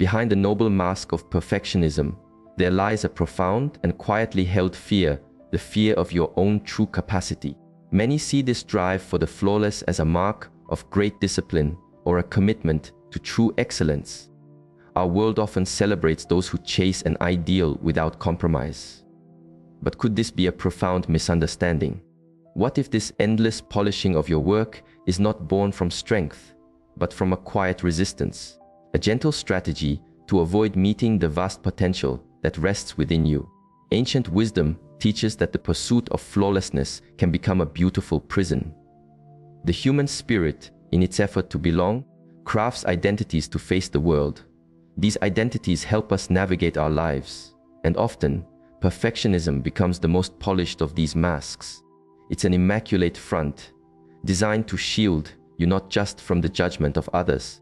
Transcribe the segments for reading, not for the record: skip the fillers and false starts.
Behind the noble mask of perfectionism, there lies a profound and quietly held fear, the fear of your own true capacity. Many see this drive for the flawless as a mark of great discipline or a commitment to true excellence. Our world often celebrates those who chase an ideal without compromise. But could this be a profound misunderstanding? What if this endless polishing of your work is not born from strength, but from a quiet resistance, a gentle strategy to avoid meeting the vast potential that rests within you? Ancient wisdom teaches that the pursuit of flawlessness can become a beautiful prison. The human spirit, in its effort to belong, crafts identities to face the world. These identities help us navigate our lives, and often, perfectionism becomes the most polished of these masks. It's an immaculate front, designed to shield you not just from the judgment of others,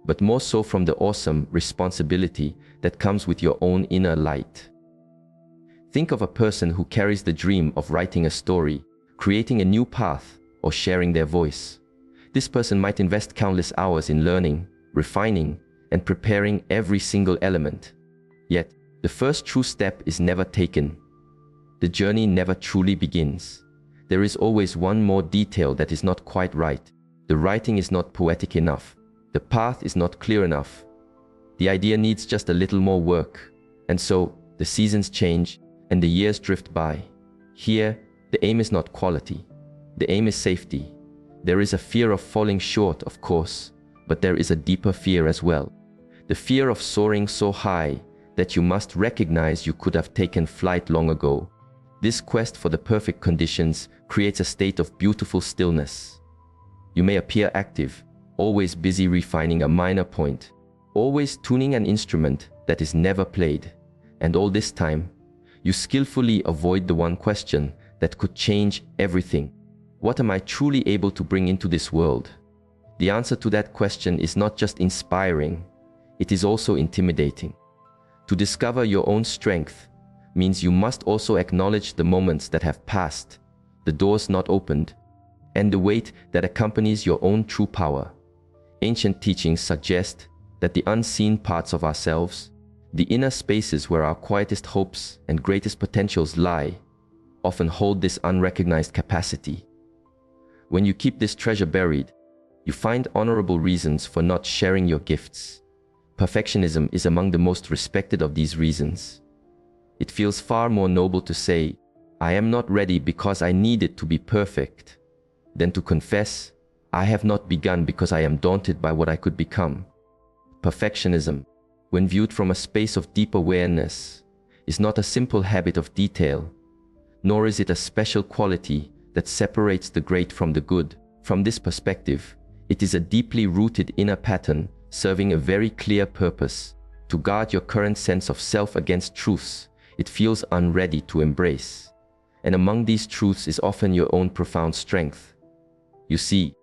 but more so from the awesome responsibility that comes with your own inner light. Think of a person who carries the dream of writing a story, creating a new path, or sharing their voice. This person might invest countless hours in learning, refining, and preparing every single element. Yet, the first true step is never taken. The journey never truly begins. There is always one more detail that is not quite right. The writing is not poetic enough. The path is not clear enough. The idea needs just a little more work. And so, the seasons change, and the years drift by. Here, the aim is not quality. The aim is safety. There is a fear of falling short, of course, but there is a deeper fear as well. The fear of soaring so high that you must recognize you could have taken flight long ago. This quest for the perfect conditions creates a state of beautiful stillness. You may appear active, always busy refining a minor point, always tuning an instrument that is never played, and all this time, you skillfully avoid the one question that could change everything. What am I truly able to bring into this world? The answer to that question is not just inspiring, it is also intimidating. To discover your own strength means you must also acknowledge the moments that have passed, the doors not opened, and the weight that accompanies your own true power. Ancient teachings suggest that the unseen parts of ourselves, the inner spaces where our quietest hopes and greatest potentials lie, often hold this unrecognized capacity. When you keep this treasure buried, you find honorable reasons for not sharing your gifts. Perfectionism is among the most respected of these reasons. It feels far more noble to say, "I am not ready because I need it to be perfect," than to confess, "I have not begun because I am daunted by what I could become." Perfectionism, when viewed from a space of deep awareness, is not a simple habit of detail, nor is it a special quality that separates the great from the good. From this perspective, it is a deeply rooted inner pattern serving a very clear purpose: to guard your current sense of self against truths it feels unready to embrace. And among these truths is often your own profound strength. You see,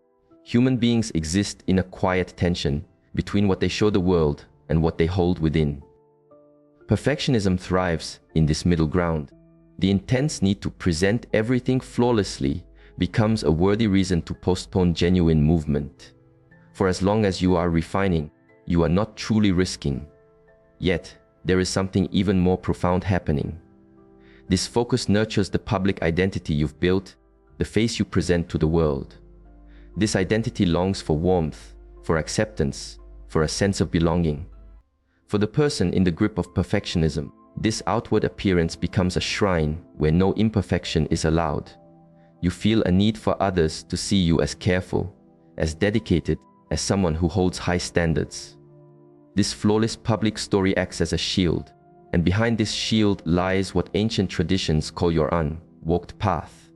human beings exist in a quiet tension between what they show the world and what they hold within. Perfectionism thrives in this middle ground. The intense need to present everything flawlessly becomes a worthy reason to postpone genuine movement. For as long as you are refining, you are not truly risking. Yet, there is something even more profound happening. This focus nurtures the public identity you've built, the face you present to the world. This identity longs for warmth, for acceptance, for a sense of belonging. For the person in the grip of perfectionism, this outward appearance becomes a shrine where no imperfection is allowed. You feel a need for others to see you as careful, as dedicated, as someone who holds high standards. This flawless public story acts as a shield, and behind this shield lies what ancient traditions call your unwalked path.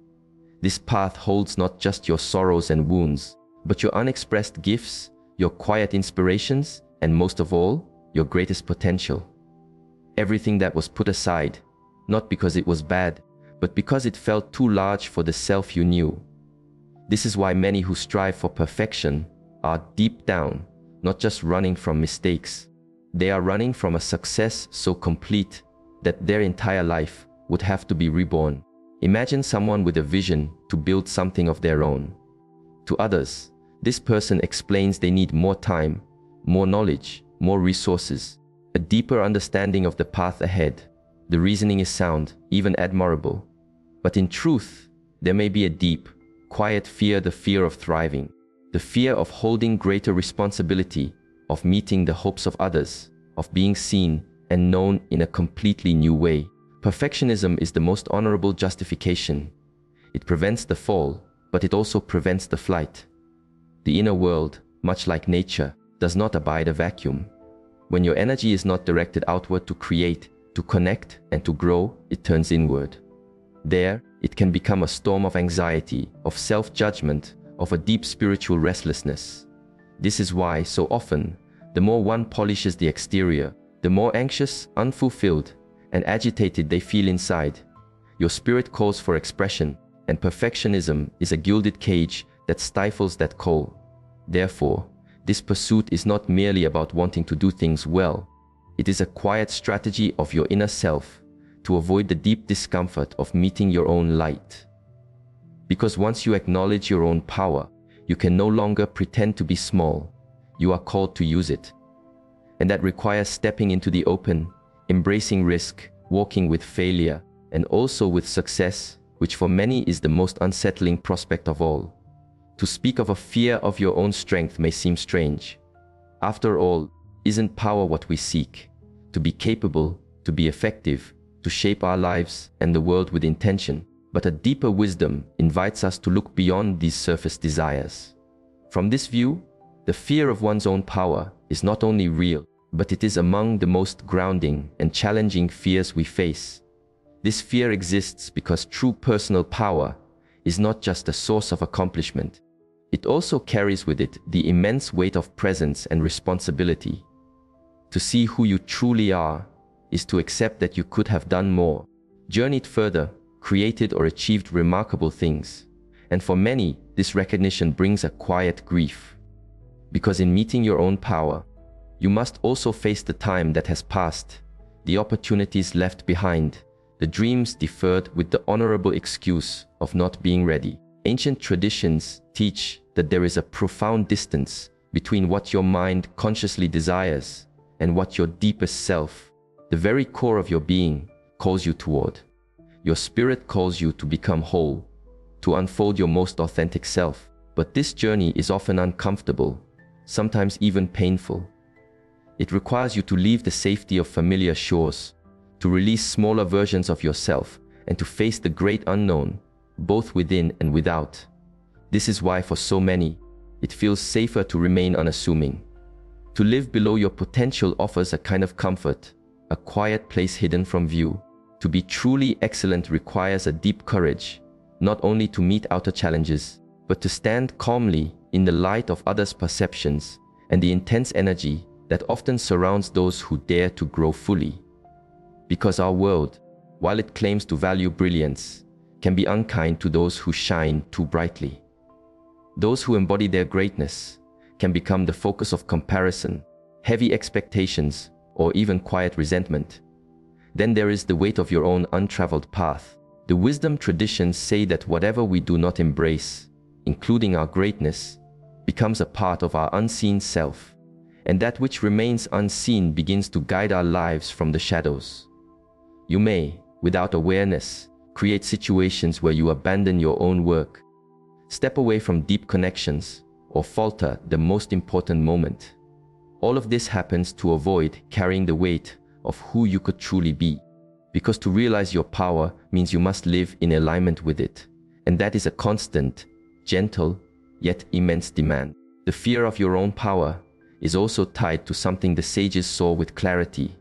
This path holds not just your sorrows and wounds, but your unexpressed gifts, your quiet inspirations, and most of all, your greatest potential. Everything that was put aside, not because it was bad, but because it felt too large for the self you knew. This is why many who strive for perfection are deep down not just running from mistakes. They are running from a success so complete that their entire life would have to be reborn. Imagine someone with a vision to build something of their own. To others, this person explains they need more time, more knowledge, more resources. a deeper understanding of the path ahead. The reasoning is sound, even admirable. But in truth, there may be a deep, quiet fear, the fear of thriving, the fear of holding greater responsibility, of meeting the hopes of others, of being seen and known in a completely new way. Perfectionism is the most honorable justification. It prevents the fall, but it also prevents the flight. The inner world, much like nature, does not abide a vacuum. When your energy is not directed outward to create, to connect, and to grow, it turns inward. There, it can become a storm of anxiety, of self-judgment, of a deep spiritual restlessness. This is why, so often, the more one polishes the exterior, the more anxious, unfulfilled, and agitated they feel inside. Your spirit calls for expression, and perfectionism is a gilded cage that stifles that call. Therefore, this pursuit is not merely about wanting to do things well. It is a quiet strategy of your inner self to avoid the deep discomfort of meeting your own light. Because once you acknowledge your own power, you can no longer pretend to be small. You are called to use it. And that requires stepping into the open, embracing risk, walking with failure, and also with success, which for many is the most unsettling prospect of all. To speak of a fear of your own strength may seem strange. After all, isn't power what we seek? To be capable, to be effective, to shape our lives and the world with intention. But a deeper wisdom invites us to look beyond these surface desires. From this view, the fear of one's own power is not only real, but it is among the most grounding and challenging fears we face. This fear exists because true personal power is not just a source of accomplishment. It also carries with it the immense weight of presence and responsibility. To see who you truly are is to accept that you could have done more, journeyed further, created or achieved remarkable things. And for many, this recognition brings a quiet grief. Because in meeting your own power, you must also face the time that has passed, the opportunities left behind, the dreams deferred with the honorable excuse of not being ready. Ancient traditions teach that there is a profound distance between what your mind consciously desires and what your deepest self, the very core of your being, calls you toward. Your spirit calls you to become whole, to unfold your most authentic self. But this journey is often uncomfortable, sometimes even painful. It requires you to leave the safety of familiar shores, to release smaller versions of yourself, and to face the great unknown, both within and without. This is why for so many, it feels safer to remain unassuming. To live below your potential offers a kind of comfort, a quiet place hidden from view. To be truly excellent requires a deep courage, not only to meet outer challenges, but to stand calmly in the light of others' perceptions and the intense energy that often surrounds those who dare to grow fully. Because our world, while it claims to value brilliance, can be unkind to those who shine too brightly. Those who embody their greatness can become the focus of comparison, heavy expectations, or even quiet resentment. Then there is the weight of your own untraveled path. The wisdom traditions say that whatever we do not embrace, including our greatness, becomes a part of our unseen self, and that which remains unseen begins to guide our lives from the shadows. You may, without awareness, create situations where you abandon your own work, step away from deep connections, or falter the most important moment. All of this happens to avoid carrying the weight of who you could truly be. Because to realize your power means you must live in alignment with it. And that is a constant, gentle, yet immense demand. The fear of your own power is also tied to something the sages saw with clarity,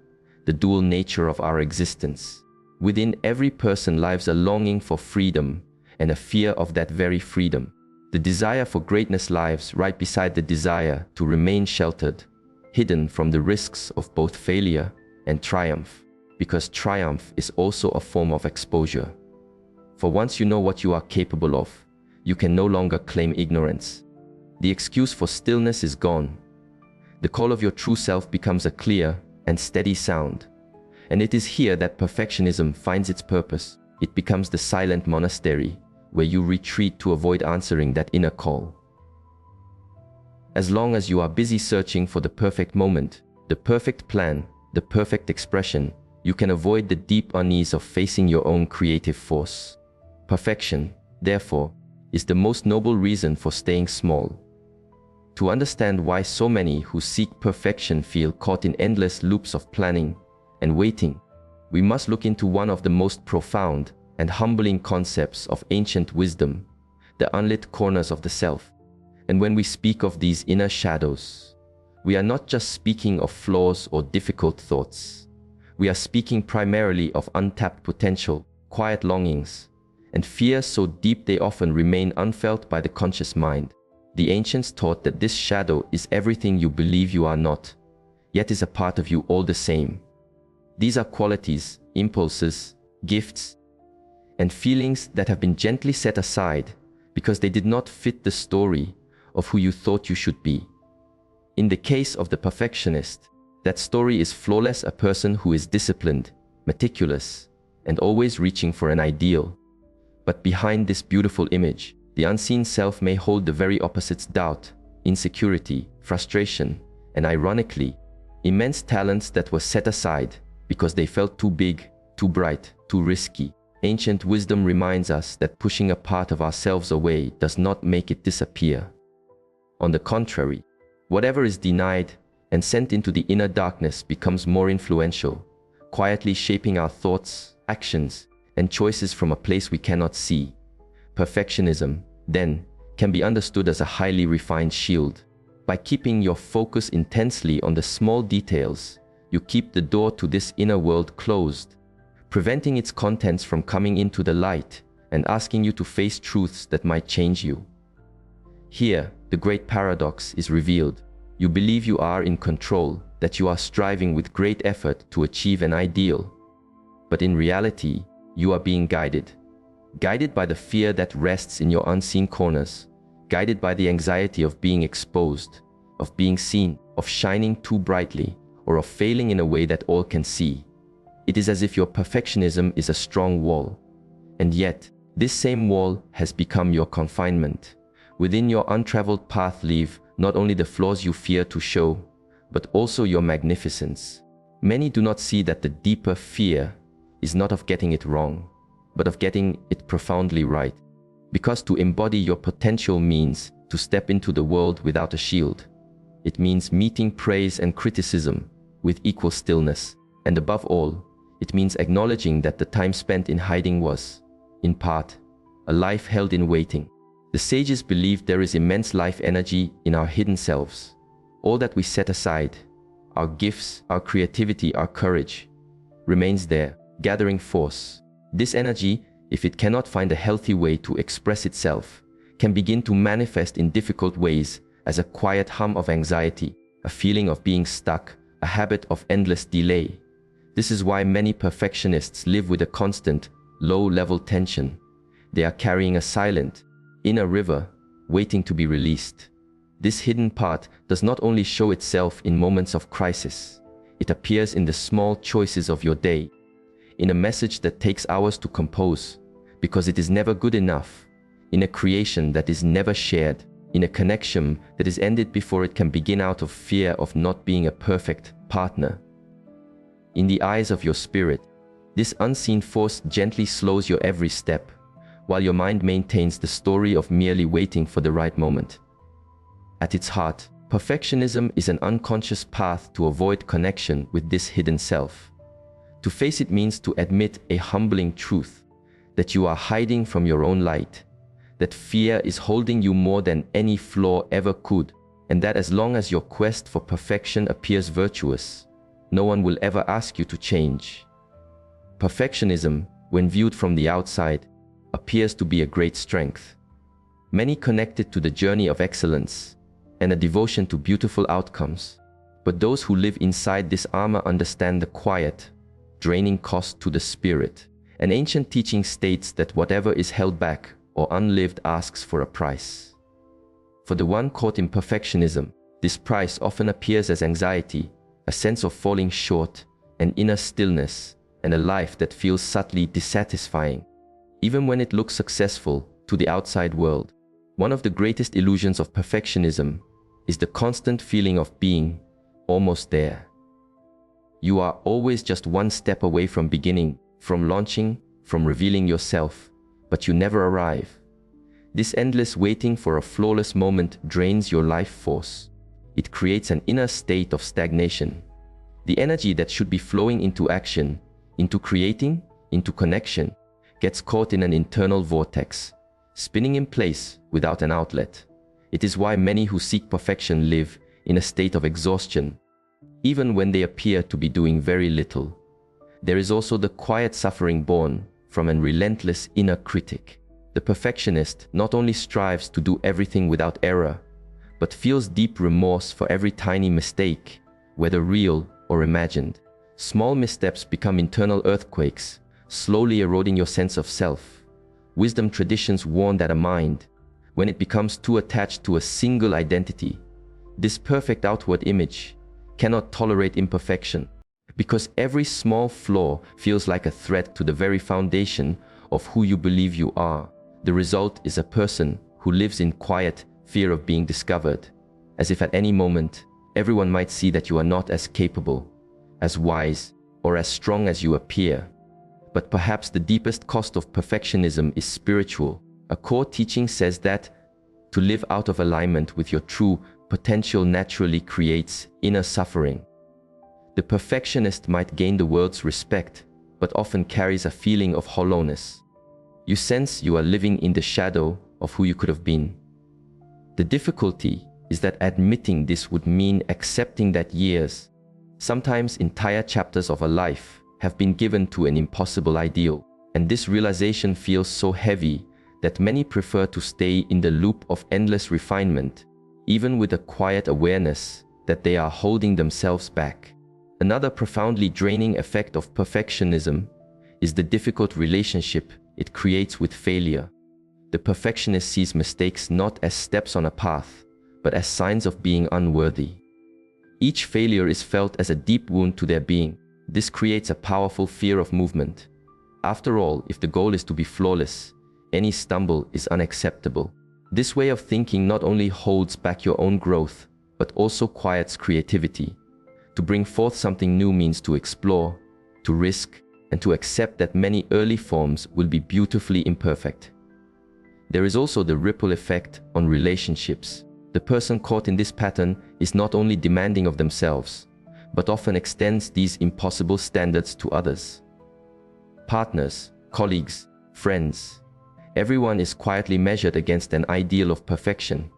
the dual nature of our existence. Within every person lives a longing for freedom and a fear of that very freedom. The desire for greatness lives right beside the desire to remain sheltered, hidden from the risks of both failure and triumph, because triumph is also a form of exposure. For once you know what you are capable of, you can no longer claim ignorance. The excuse for stillness is gone. The call of your true self becomes a clear and steady sound. And it is here that perfectionism finds its purpose. It becomes the silent monastery where you retreat to avoid answering that inner call. As long as you are busy searching for the perfect moment, the perfect plan, the perfect expression, you can avoid the deep unease of facing your own creative force. Perfection, therefore, is the most noble reason for staying small. To understand why so many who seek perfection feel caught in endless loops of planning and waiting, we must look into one of the most profound and humbling concepts of ancient wisdom, the unlit corners of the self. And when we speak of these inner shadows, we are not just speaking of flaws or difficult thoughts. We are speaking primarily of untapped potential, quiet longings, and fears so deep they often remain unfelt by the conscious mind. The ancients taught that this shadow is everything you believe you are not, yet is a part of you all the same. These are qualities, impulses, gifts, and feelings that have been gently set aside because they did not fit the story of who you thought you should be. In the case of the perfectionist, that story is flawless, a person who is disciplined, meticulous, and always reaching for an ideal. But behind this beautiful image, the unseen self may hold the very opposites: doubt, insecurity, frustration, and ironically, immense talents that were set aside because they felt too big, too bright, too risky. Ancient wisdom reminds us that pushing a part of ourselves away does not make it disappear. On the contrary, whatever is denied and sent into the inner darkness becomes more influential, quietly shaping our thoughts, actions, and choices from a place we cannot see. Perfectionism, then, can be understood as a highly refined shield. By keeping your focus intensely on the small details, you keep the door to this inner world closed, preventing its contents from coming into the light and asking you to face truths that might change you. Here, the great paradox is revealed. You believe you are in control, that you are striving with great effort to achieve an ideal. But in reality, you are being guided by the fear that rests in your unseen corners, guided by the anxiety of being exposed, of being seen, of shining too brightly, or of failing in a way that all can see. It is as if your perfectionism is a strong wall, and yet, this same wall has become your confinement. Within your untraveled path live not only the flaws you fear to show, but also your magnificence. Many do not see that the deeper fear is not of getting it wrong, but of getting it profoundly right. Because to embody your potential means to step into the world without a shield. It means meeting praise and criticism with equal stillness. And above all, it means acknowledging that the time spent in hiding was, in part, a life held in waiting. The sages believed there is immense life energy in our hidden selves. All that we set aside, our gifts, our creativity, our courage, remains there, gathering force. This energy, if it cannot find a healthy way to express itself, can begin to manifest in difficult ways as a quiet hum of anxiety, a feeling of being stuck, a habit of endless delay. This is why many perfectionists live with a constant, low-level tension. They are carrying a silent, inner river, waiting to be released. This hidden part does not only show itself in moments of crisis, it appears in the small choices of your day, in a message that takes hours to compose, because it is never good enough, in a creation that is never shared, in a connection that is ended before it can begin out of fear of not being a perfect partner. In the eyes of your spirit, this unseen force gently slows your every step, while your mind maintains the story of merely waiting for the right moment. At its heart, perfectionism is an unconscious path to avoid connection with this hidden self. To face it means to admit a humbling truth, that you are hiding from your own light, that fear is holding you more than any flaw ever could, and that as long as your quest for perfection appears virtuous, no one will ever ask you to change. Perfectionism, when viewed from the outside, appears to be a great strength. Many connect it to the journey of excellence and a devotion to beautiful outcomes. But those who live inside this armor understand the quiet, draining cost to the spirit. An ancient teaching states that whatever is held back or unlived asks for a price. For the one caught in perfectionism, this price often appears as anxiety, a sense of falling short, an inner stillness, and a life that feels subtly dissatisfying, even when it looks successful to the outside world. One of the greatest illusions of perfectionism is the constant feeling of being almost there. You are always just one step away from beginning, from launching, from revealing yourself, but you never arrive. This endless waiting for a flawless moment drains your life force. It creates an inner state of stagnation. The energy that should be flowing into action, into creating, into connection, gets caught in an internal vortex, spinning in place without an outlet. It is why many who seek perfection live in a state of exhaustion, even when they appear to be doing very little. There is also the quiet suffering born from a relentless inner critic. The perfectionist not only strives to do everything without error, but feels deep remorse for every tiny mistake, whether real or imagined. Small missteps become internal earthquakes, slowly eroding your sense of self. Wisdom traditions warn that a mind, when it becomes too attached to a single identity, this perfect outward image, cannot tolerate imperfection, because every small flaw feels like a threat to the very foundation of who you believe you are. The result is a person who lives in quiet fear of being discovered, as if at any moment everyone might see that you are not as capable, as wise, or as strong as you appear. But perhaps the deepest cost of perfectionism is spiritual. A core teaching says that to live out of alignment with your true potential naturally creates inner suffering. The perfectionist might gain the world's respect, but often carries a feeling of hollowness. You sense you are living in the shadow of who you could have been. The difficulty is that admitting this would mean accepting that years, sometimes entire chapters of a life, have been given to an impossible ideal. And this realization feels so heavy that many prefer to stay in the loop of endless refinement, even with a quiet awareness that they are holding themselves back. Another profoundly draining effect of perfectionism is the difficult relationship it creates with failure. The perfectionist sees mistakes not as steps on a path, but as signs of being unworthy. Each failure is felt as a deep wound to their being. This creates a powerful fear of movement. After all, if the goal is to be flawless, any stumble is unacceptable. This way of thinking not only holds back your own growth, but also quiets creativity. To bring forth something new means to explore, to risk, and to accept that many early forms will be beautifully imperfect. There is also the ripple effect on relationships. The person caught in this pattern is not only demanding of themselves, but often extends these impossible standards to others. Partners, colleagues, friends. Everyone is quietly measured against an ideal of perfection.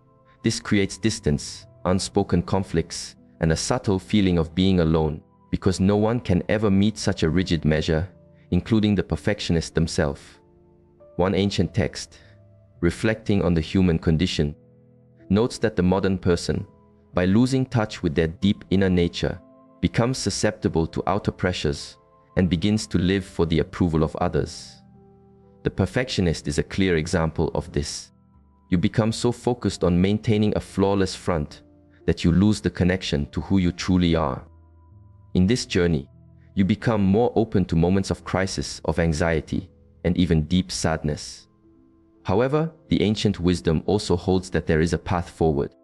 This creates distance, unspoken conflicts, and a subtle feeling of being alone, because no one can ever meet such a rigid measure, including the perfectionist themselves. One ancient text, reflecting on the human condition, notes that the modern person, by losing touch with their deep inner nature, becomes susceptible to outer pressures and begins to live for the approval of others. The perfectionist is a clear example of this. You become so focused on maintaining a flawless front that you lose the connection to who you truly are. In this journey, you become more open to moments of crisis, of anxiety, and even deep sadness. However, the ancient wisdom also holds that there is a path forward.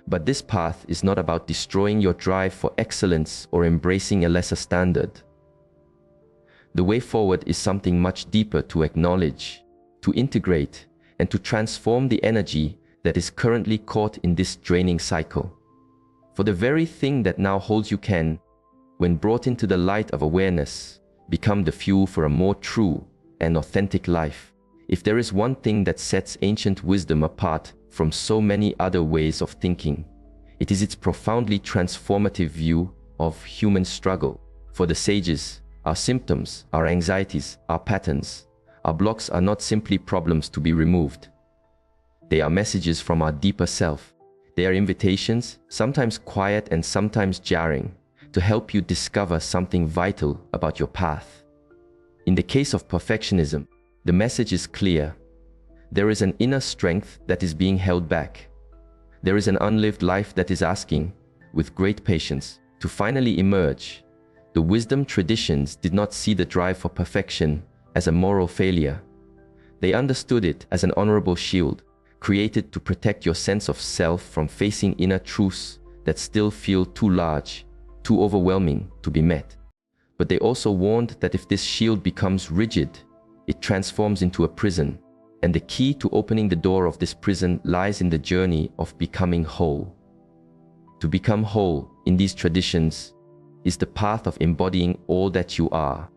But this path is not about destroying your drive for excellence or embracing a lesser standard. The way forward is something much deeper: to acknowledge, to integrate, and to transform the energy that is currently caught in this draining cycle. For the very thing that now holds you can, when brought into the light of awareness, become the fuel for a more true and authentic life. If there is one thing that sets ancient wisdom apart from so many other ways of thinking, it is its profoundly transformative view of human struggle. For the sages, our symptoms, our anxieties, our patterns, our blocks are not simply problems to be removed. They are messages from our deeper self. They are invitations, sometimes quiet and sometimes jarring, to help you discover something vital about your path. In the case of perfectionism, the message is clear. There is an inner strength that is being held back. There is an unlived life that is asking, with great patience, to finally emerge. The wisdom traditions did not see the drive for perfection as a moral failure. They understood it as an honorable shield, created to protect your sense of self from facing inner truths that still feel too large, too overwhelming to be met. But they also warned that if this shield becomes rigid, it transforms into a prison, and the key to opening the door of this prison lies in the journey of becoming whole. To become whole in these traditions is the path of embodying all that you are.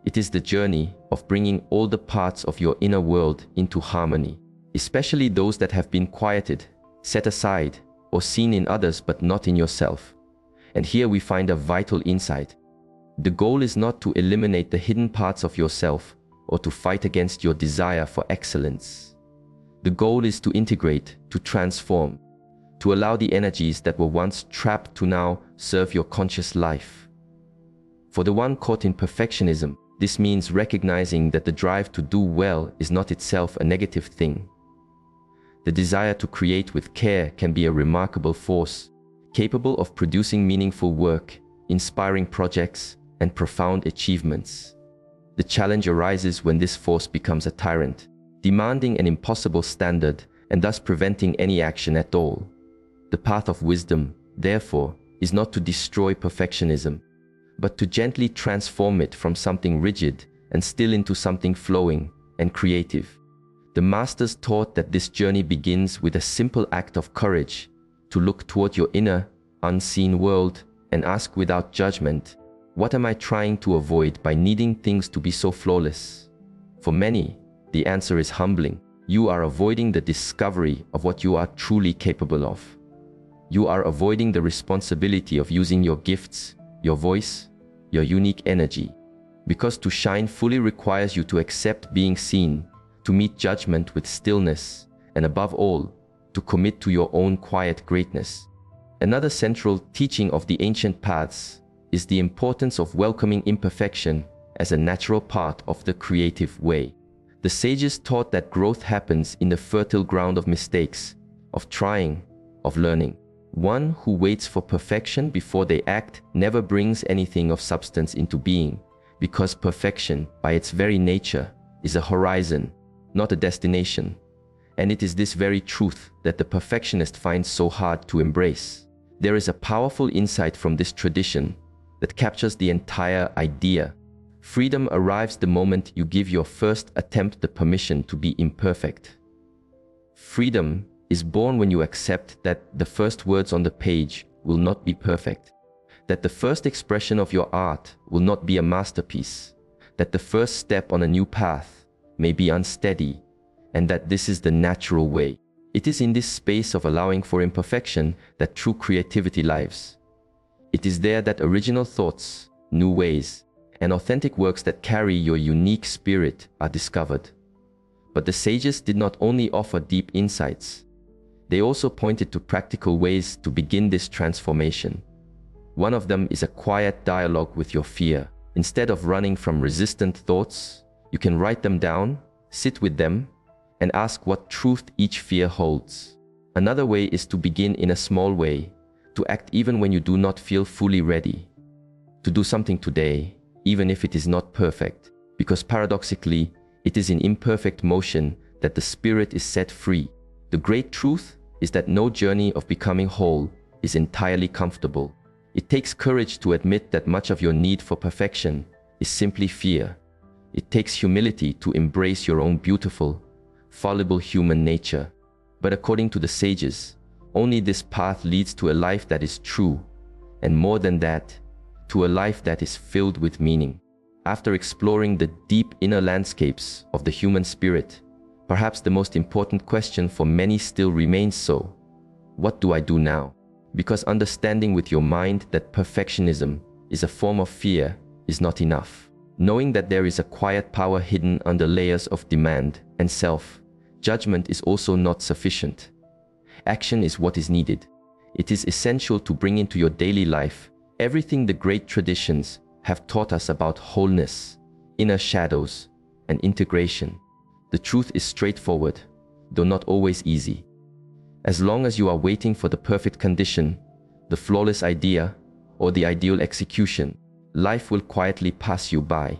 It is the journey of bringing all the parts of your inner world into harmony, especially those that have been quieted, set aside, or seen in others but not in yourself. And here we find a vital insight. The goal is not to eliminate the hidden parts of yourself or to fight against your desire for excellence. The goal is to integrate, to transform, to allow the energies that were once trapped to now serve your conscious life. For the one caught in perfectionism, this means recognizing that the drive to do well is not itself a negative thing. The desire to create with care can be a remarkable force, capable of producing meaningful work, inspiring projects, and profound achievements. The challenge arises when this force becomes a tyrant, demanding an impossible standard and thus preventing any action at all. The path of wisdom, therefore, is not to destroy perfectionism, but to gently transform it from something rigid and still into something flowing and creative. The masters taught that this journey begins with a simple act of courage, to look toward your inner, unseen world and ask without judgment, what am I trying to avoid by needing things to be so flawless? For many, the answer is humbling. You are avoiding the discovery of what you are truly capable of. You are avoiding the responsibility of using your gifts, your voice, your unique energy. Because to shine fully requires you to accept being seen, to meet judgment with stillness, and above all, to commit to your own quiet greatness. Another central teaching of the ancient paths is the importance of welcoming imperfection as a natural part of the creative way. The sages taught that growth happens in the fertile ground of mistakes, of trying, of learning. One who waits for perfection before they act never brings anything of substance into being, because perfection, by its very nature, is a horizon, not a destination. And it is this very truth that the perfectionist finds so hard to embrace. There is a powerful insight from this tradition that captures the entire idea. Freedom arrives the moment you give your first attempt the permission to be imperfect. Freedom is born when you accept that the first words on the page will not be perfect, that the first expression of your art will not be a masterpiece, that the first step on a new path may be unsteady, and that this is the natural way. It is in this space of allowing for imperfection that true creativity lives. It is there that original thoughts, new ways, and authentic works that carry your unique spirit are discovered. But the sages did not only offer deep insights, they also pointed to practical ways to begin this transformation. One of them is a quiet dialogue with your fear. Instead of running from resistant thoughts, you can write them down, sit with them, and ask what truth each fear holds. Another way is to begin in a small way, to act even when you do not feel fully ready. To do something today, even if it is not perfect, because paradoxically, it is in imperfect motion that the spirit is set free. The great truth is that no journey of becoming whole is entirely comfortable. It takes courage to admit that much of your need for perfection is simply fear. It takes humility to embrace your own beautiful, fallible human nature. But according to the sages, only this path leads to a life that is true, and more than that, to a life that is filled with meaning. After exploring the deep inner landscapes of the human spirit, perhaps the most important question for many still remains so: what do I do now? Because understanding with your mind that perfectionism is a form of fear is not enough. Knowing that there is a quiet power hidden under layers of demand and self-judgment is also not sufficient. Action is what is needed. It is essential to bring into your daily life everything the great traditions have taught us about wholeness, inner shadows, and integration. The truth is straightforward, though not always easy. As long as you are waiting for the perfect condition, the flawless idea, or the ideal execution, life will quietly pass you by.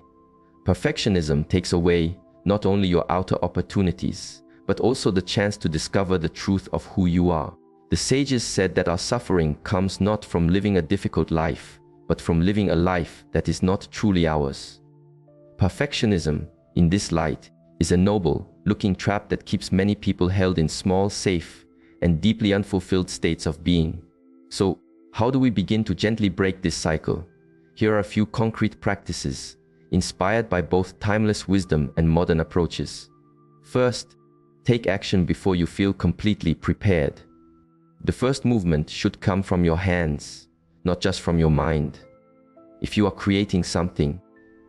Perfectionism takes away not only your outer opportunities, but also the chance to discover the truth of who you are. The sages said that our suffering comes not from living a difficult life, but from living a life that is not truly ours. Perfectionism, in this light, is a noble-looking trap that keeps many people held in small, safe, and deeply unfulfilled states of being. So, how do we begin to gently break this cycle? Here are a few concrete practices, inspired by both timeless wisdom and modern approaches. First, take action before you feel completely prepared. The first movement should come from your hands, not just from your mind. If you are creating something,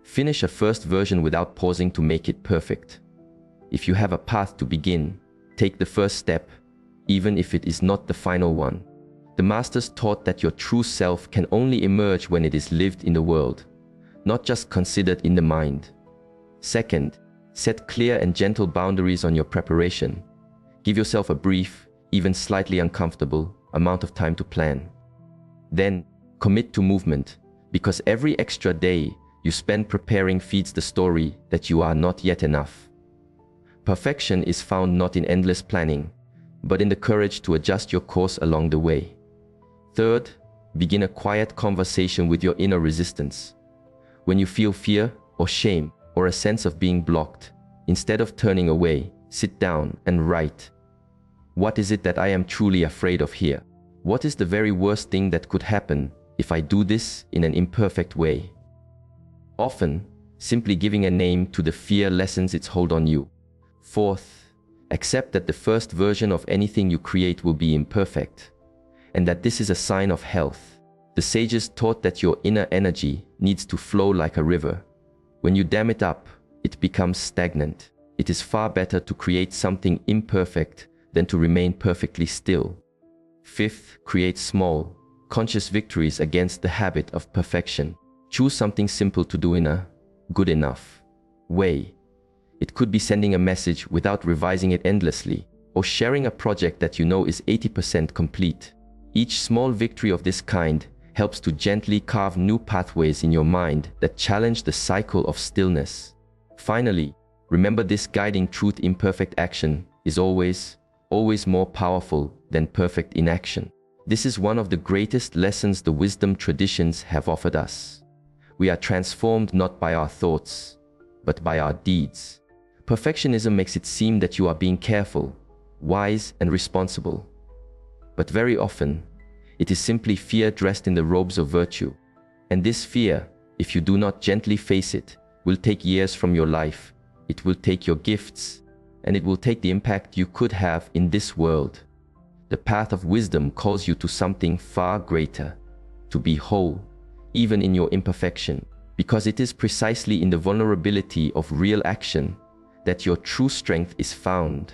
finish a first version without pausing to make it perfect. If you have a path to begin, take the first step, even if it is not the final one. The masters taught that your true self can only emerge when it is lived in the world, not just considered in the mind. Second, set clear and gentle boundaries on your preparation. Give yourself a brief, even slightly uncomfortable, amount of time to plan. Then, commit to movement, because every extra day you spend preparing feeds the story that you are not yet enough. Perfection is found not in endless planning, but in the courage to adjust your course along the way. Third, begin a quiet conversation with your inner resistance. When you feel fear or shame or a sense of being blocked, instead of turning away, sit down and write. What is it that I am truly afraid of here? What is the very worst thing that could happen if I do this in an imperfect way? Often, simply giving a name to the fear lessens its hold on you. Fourth, accept that the first version of anything you create will be imperfect, and that this is a sign of health. The sages taught that your inner energy needs to flow like a river. When you dam it up, it becomes stagnant. It is far better to create something imperfect than to remain perfectly still. Fifth, create small, conscious victories against the habit of perfection. Choose something simple to do in a good enough way. It could be sending a message without revising it endlessly, or sharing a project that you know is 80% complete. Each small victory of this kind helps to gently carve new pathways in your mind that challenge the cycle of stillness. Finally, remember this guiding truth: imperfect action is always more powerful than perfect inaction. This is one of the greatest lessons the wisdom traditions have offered us. We are transformed not by our thoughts, but by our deeds. Perfectionism makes it seem that you are being careful, wise, and responsible. But very often, it is simply fear dressed in the robes of virtue. And this fear, if you do not gently face it, will take years from your life. It will take your gifts, and it will take the impact you could have in this world. The path of wisdom calls you to something far greater, to be whole, even in your imperfection, because it is precisely in the vulnerability of real action that your true strength is found.